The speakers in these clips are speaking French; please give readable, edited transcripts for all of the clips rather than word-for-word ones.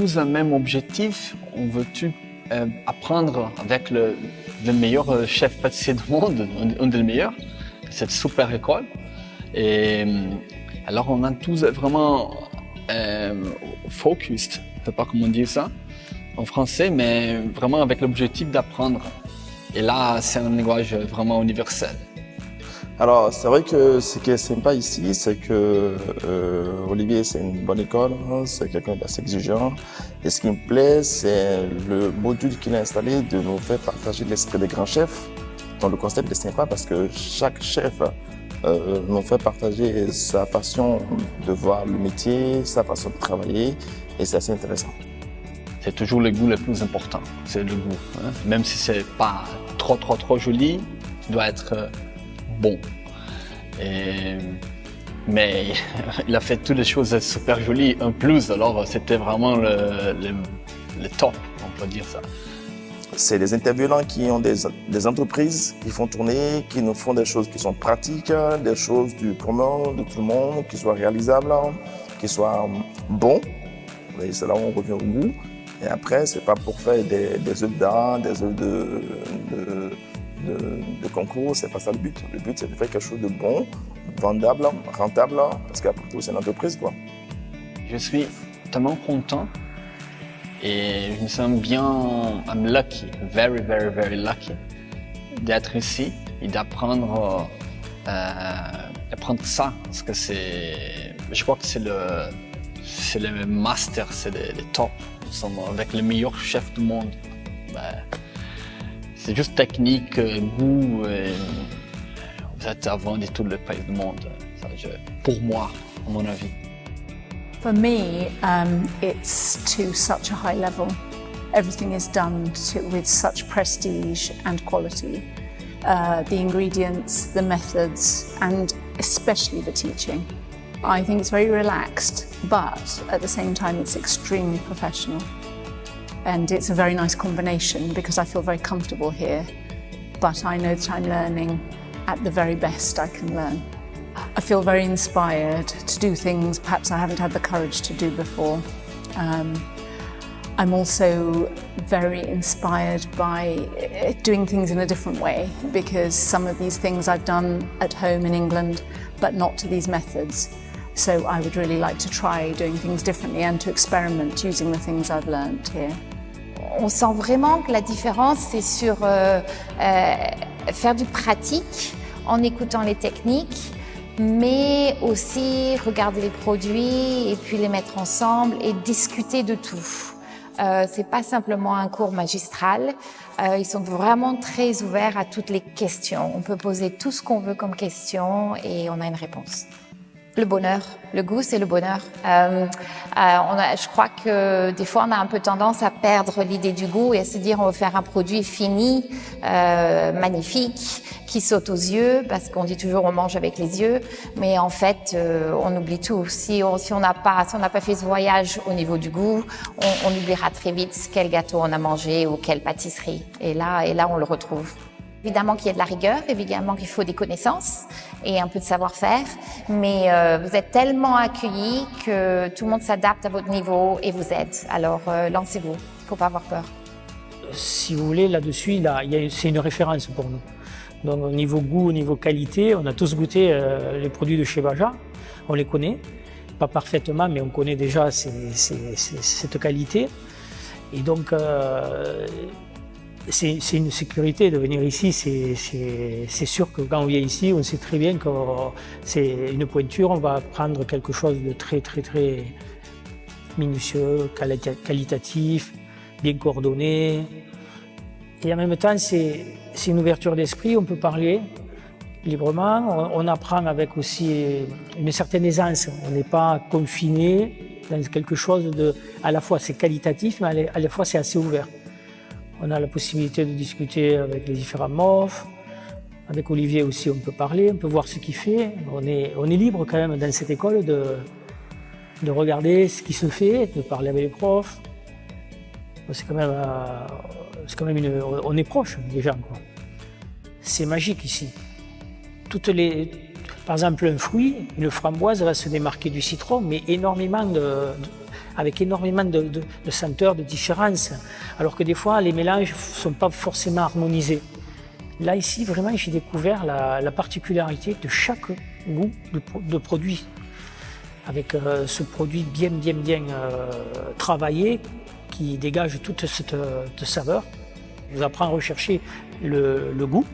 tous un même objectif. On veut apprendre avec le meilleur chef pâtissier du monde, un des meilleurs, cette super école. Et alors on a tous vraiment focused, je ne sais pas comment dire ça en français, mais vraiment avec l'objectif d'apprendre. Et là, c'est un langage vraiment universel. Alors, c'est vrai que ce qui est sympa ici, c'est que Olivier, c'est une bonne école, hein, c'est quelqu'un d'assez exigeant. Et ce qui me plaît, c'est le module qu'il a installé de nous faire partager l'esprit des grands chefs. Donc, le concept est sympa parce que chaque chef nous fait partager sa façon de voir le métier, sa façon de travailler, et c'est assez intéressant. C'est toujours le goût le plus important, c'est le goût. Hein. Même si c'est pas trop joli, il doit être bon. Mais il a fait toutes les choses super jolies en plus, alors c'était vraiment le top, on peut dire ça. C'est des intervenants qui ont des entreprises qui font tourner, qui nous font des choses qui sont pratiques, des choses du commun de tout le monde, qui soient réalisables, qui soient bons. Et c'est là où on revient au goût. Et après, c'est pas pour faire des œuvres d'art, des œuvres de concours, c'est pas ça le but. Le but, c'est de faire quelque chose de bon, vendable, rentable, parce qu'après tout, c'est une entreprise, quoi. Je suis tellement content et je me sens bien, I'm lucky, very, very, very lucky d'être ici et d'apprendre ça, parce que je crois que c'est le master, c'est le top. Nous sommes avec le meilleur chef du monde. C'est juste technique, goût. Vous êtes avant de tous les pays du monde. Pour moi, à mon avis. For me, it's to such a high level. Everything is done with such prestige and quality. The ingredients, the methods, and especially the teaching. I think it's very relaxed, but at the same time it's extremely professional. And it's a very nice combination because I feel very comfortable here, but I know that I'm learning at the very best I can learn. I feel very inspired to do things perhaps I haven't had the courage to do before. I'm also very inspired by doing things in a different way, because some of these things I've done at home in England, but not to these methods. So I would really like to try doing things differently and to experiment using the things I've learned here. On sent vraiment que la différence, c'est sur faire du pratique en écoutant les techniques, mais aussi regarder les produits et puis les mettre ensemble et discuter de tout. C'est pas simplement un cours magistral, ils sont vraiment très ouverts à toutes les questions. On peut poser tout ce qu'on veut comme question et on a une réponse. Le bonheur, le goût, c'est le bonheur. Je crois que des fois, on a un peu tendance à perdre l'idée du goût et à se dire on veut faire un produit fini, magnifique, qui saute aux yeux, parce qu'on dit toujours on mange avec les yeux, mais en fait, on oublie tout. Si on n'a pas fait ce voyage au niveau du goût, on oubliera très vite quel gâteau on a mangé ou quelle pâtisserie. Et là, on le retrouve. Évidemment qu'il y a de la rigueur, évidemment qu'il faut des connaissances et un peu de savoir-faire, mais vous êtes tellement accueillis que tout le monde s'adapte à votre niveau et vous aide. Alors lancez-vous, il ne faut pas avoir peur. Si vous voulez, là-dessus, c'est une référence pour nous. Donc au niveau goût, au niveau qualité, on a tous goûté les produits de chez Baja, on les connaît, pas parfaitement, mais on connaît déjà cette qualité. Et donc, c'est une sécurité de venir ici, c'est sûr que quand on vient ici, on sait très bien que c'est une pointure, on va prendre quelque chose de très minutieux, qualitatif, bien coordonné. Et en même temps, c'est une ouverture d'esprit, on peut parler librement, on apprend avec aussi une certaine aisance, on n'est pas confiné dans quelque chose à la fois c'est qualitatif, mais à la fois c'est assez ouvert. On a la possibilité de discuter avec les différents MOF. Avec Olivier aussi, on peut parler, on peut voir ce qu'il fait. On est libre quand même dans cette école de regarder ce qui se fait, de parler avec les profs. C'est quand même on est proche des gens, quoi. C'est magique ici. Par exemple, un fruit, une framboise va se démarquer du citron, mais énormément avec énormément de senteurs, de différences, alors que des fois les mélanges ne sont pas forcément harmonisés. Là ici vraiment j'ai découvert la particularité de chaque goût de produit, avec ce produit bien travaillé qui dégage toute cette saveur. Je vous apprends à rechercher le goût,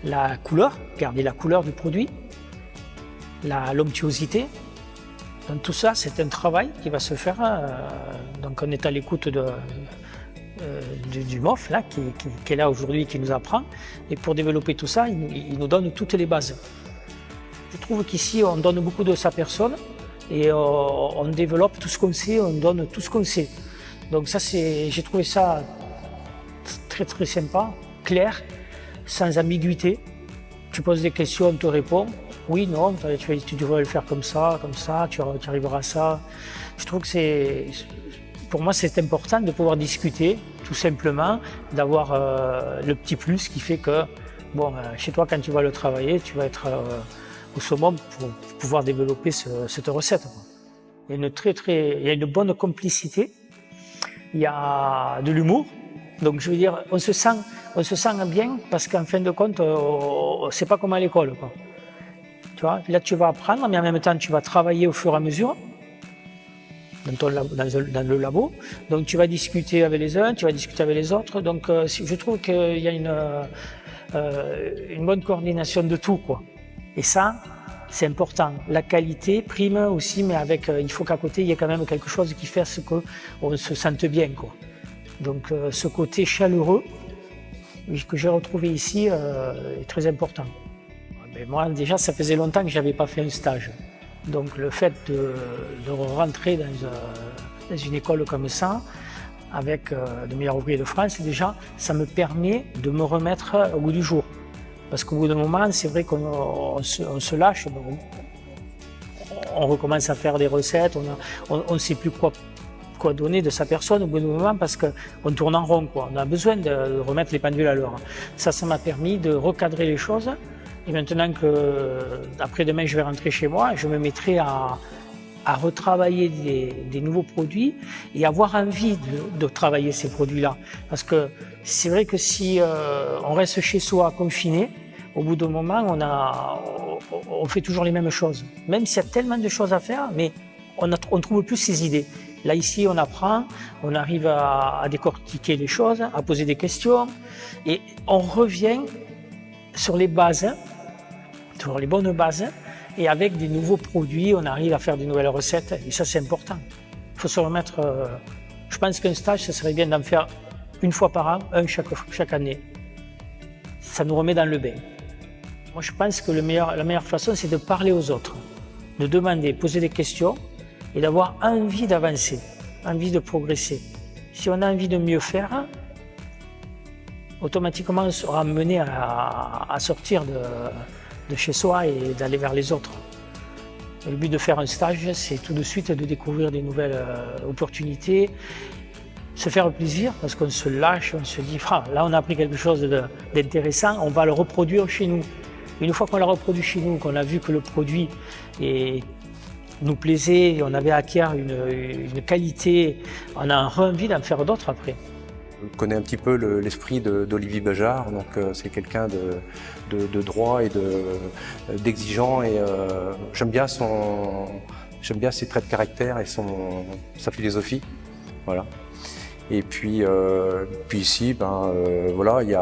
la couleur, garder la couleur du produit, l'onctuosité. Donc tout ça, c'est un travail qui va se faire. Donc on est à l'écoute du MOF là, qui est là aujourd'hui, qui nous apprend. Et pour développer tout ça, il nous donne toutes les bases. Je trouve qu'ici, on donne beaucoup de sa personne et on développe tout ce qu'on sait, on donne tout ce qu'on sait. Donc ça, j'ai trouvé ça très sympa, clair, sans ambiguïté. Tu poses des questions, on te répond. Oui, non, tu devrais le faire comme ça, tu arriveras à ça. Je trouve que pour moi, c'est important de pouvoir discuter, tout simplement, d'avoir le petit plus qui fait que, bon, chez toi, quand tu vas le travailler, tu vas être au summum pour pouvoir développer cette recette. Il y a une bonne complicité, il y a de l'humour. Donc, je veux dire, on se sent bien parce qu'en fin de compte, c'est pas comme à l'école, quoi. Tu vois, là, tu vas apprendre, mais en même temps, tu vas travailler au fur et à mesure dans le labo. Donc, tu vas discuter avec les uns, tu vas discuter avec les autres. Donc, je trouve qu'il y a une bonne coordination de tout, quoi. Et ça, c'est important. La qualité prime aussi, mais il faut qu'à côté, il y ait quand même quelque chose qui fasse qu'on se sente bien, quoi. Donc, ce côté chaleureux que j'ai retrouvé ici est très important. Mais moi, déjà, ça faisait longtemps que je n'avais pas fait un stage. Donc, le fait de rentrer dans une école comme ça, avec le meilleur ouvrier de France, déjà, ça me permet de me remettre au goût du jour. Parce qu'au bout d'un moment, c'est vrai qu'on se lâche, on recommence à faire des recettes, on ne sait plus quoi donner de sa personne au bout d'un moment parce qu'on tourne en rond, quoi. On a besoin de remettre les pendules à l'heure. Ça m'a permis de recadrer les choses. Et maintenant que, après-demain, je vais rentrer chez moi, je me mettrai à retravailler des nouveaux produits et avoir envie de travailler ces produits-là. Parce que c'est vrai que si on reste chez soi confiné, au bout d'un moment, on fait toujours les mêmes choses. Même s'il y a tellement de choses à faire, mais on ne trouve plus ces idées. Là, ici, on apprend, on arrive à décortiquer les choses, à poser des questions et on revient sur les bases, sur les bonnes bases, et avec des nouveaux produits, on arrive à faire de nouvelles recettes, et ça, c'est important. Il faut se remettre. Je pense qu'un stage, ça serait bien d'en faire une fois par an, un chaque année. Ça nous remet dans le bain. Moi, je pense que la meilleure façon, c'est de parler aux autres, de demander, poser des questions, et d'avoir envie d'avancer, envie de progresser. Si on a envie de mieux faire, automatiquement, on sera amené à sortir de chez soi et d'aller vers les autres. Et le but de faire un stage, c'est tout de suite de découvrir des nouvelles opportunités, se faire plaisir parce qu'on se lâche, on se dit ah, là on a appris quelque chose d'intéressant, on va le reproduire chez nous. Une fois qu'on l'a reproduit chez nous, qu'on a vu que le produit nous plaisait, on avait acquis une qualité, on a envie d'en faire d'autres après. Je connais un petit peu l'esprit d'Olivier Bajard, donc c'est quelqu'un de droit et d'exigeant, et j'aime bien ses traits de caractère et sa philosophie, voilà. Et puis ici, voilà, il y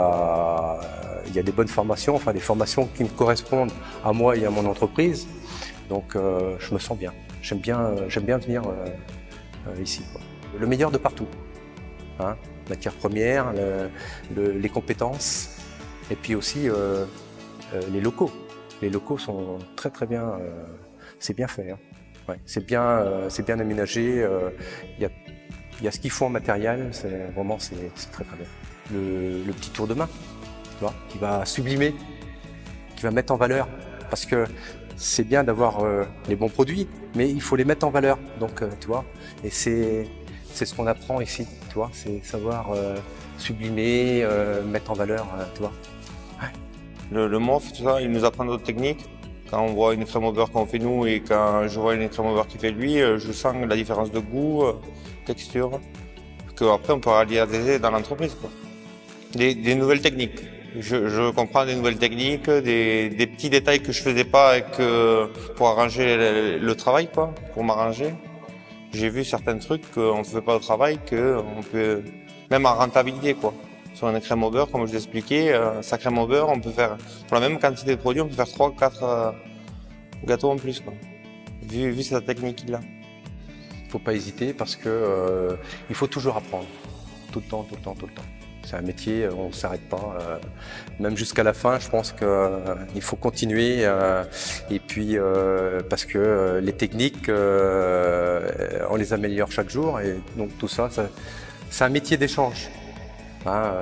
a des bonnes formations, enfin des formations qui me correspondent à moi et à mon entreprise, donc je me sens bien. J'aime bien venir ici, quoi. Le meilleur de partout, hein. Matières premières, les compétences, et puis aussi les locaux. Les locaux sont très bien, c'est bien fait, hein. Ouais, c'est bien aménagé. Il y a ce qu'il faut en matériel, c'est très bien. Le petit tour de main, tu vois, qui va sublimer, qui va mettre en valeur, parce que c'est bien d'avoir les bons produits, mais il faut les mettre en valeur. Donc, tu vois, et c'est ce qu'on apprend ici, tu vois, c'est savoir sublimer, mettre en valeur, tu vois. Ouais. Le MOF, tout ça, il nous apprend d'autres techniques. Quand on voit une crème au beurre qu'on fait nous et quand je vois une crème au beurre qu'il fait lui, je sens la différence de goût, texture, qu'après on peut réaliser dans l'entreprise. Des nouvelles techniques. Je comprends des nouvelles techniques, des petits détails que je faisais pas et que pour arranger le travail, quoi, pour m'arranger. J'ai vu certains trucs qu'on ne faisait pas au travail, qu'on peut, même en rentabilité, quoi. Sur une crème au beurre, comme je l'expliquais, sa crème au beurre, on peut faire, pour la même quantité de produits, on peut faire 3 ou 4 gâteaux en plus, quoi. Vu cette technique qu'il a. Il ne faut pas hésiter parce que il faut toujours apprendre. Tout le temps. C'est un métier, on ne s'arrête pas. Même jusqu'à la fin, je pense qu'il faut continuer. Et puis, parce que les techniques, on les améliore chaque jour. Et donc tout ça, c'est un métier d'échange. Hein,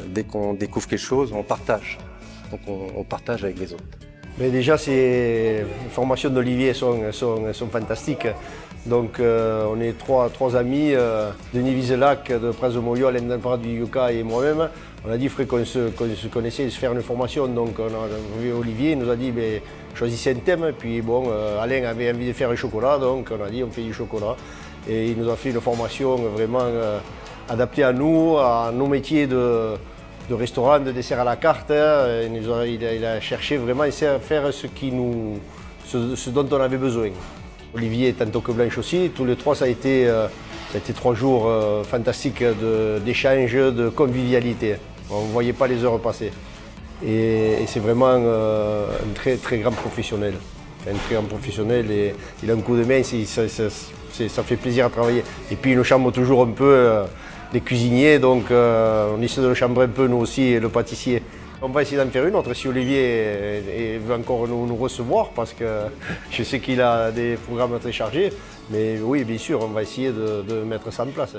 dès qu'on découvre quelque chose, on partage. Donc on partage avec les autres. Mais déjà, les formations d'Olivier sont fantastiques. Donc on est trois amis, Denis Vizelac de Prince de Montlieu, Alain Damprat du Yucca et moi-même. On a dit qu'on se connaissait et se faire une formation. Donc on a vu Olivier, il nous a dit choisissez un thème. Et puis bon, Alain avait envie de faire le chocolat, donc on a dit on fait du chocolat. Et il nous a fait une formation vraiment adaptée à nous, à nos métiers de restaurant, de dessert à la carte. Il a cherché vraiment à faire ce dont on avait besoin. Olivier est en toque blanche aussi. Tous les trois, ça a été 3 jours fantastiques d'échange, de convivialité. On ne voyait pas les heures passer. Et c'est vraiment un très grand professionnel. Un très grand professionnel et il a un coup de main, ça fait plaisir à travailler. Et puis il nous chambre toujours un peu les cuisiniers, donc on essaie de le chambrer un peu nous aussi, le pâtissier. On va essayer d'en faire une autre si Olivier veut encore nous recevoir parce que je sais qu'il a des programmes très chargés. Mais oui, bien sûr, on va essayer de mettre ça en place.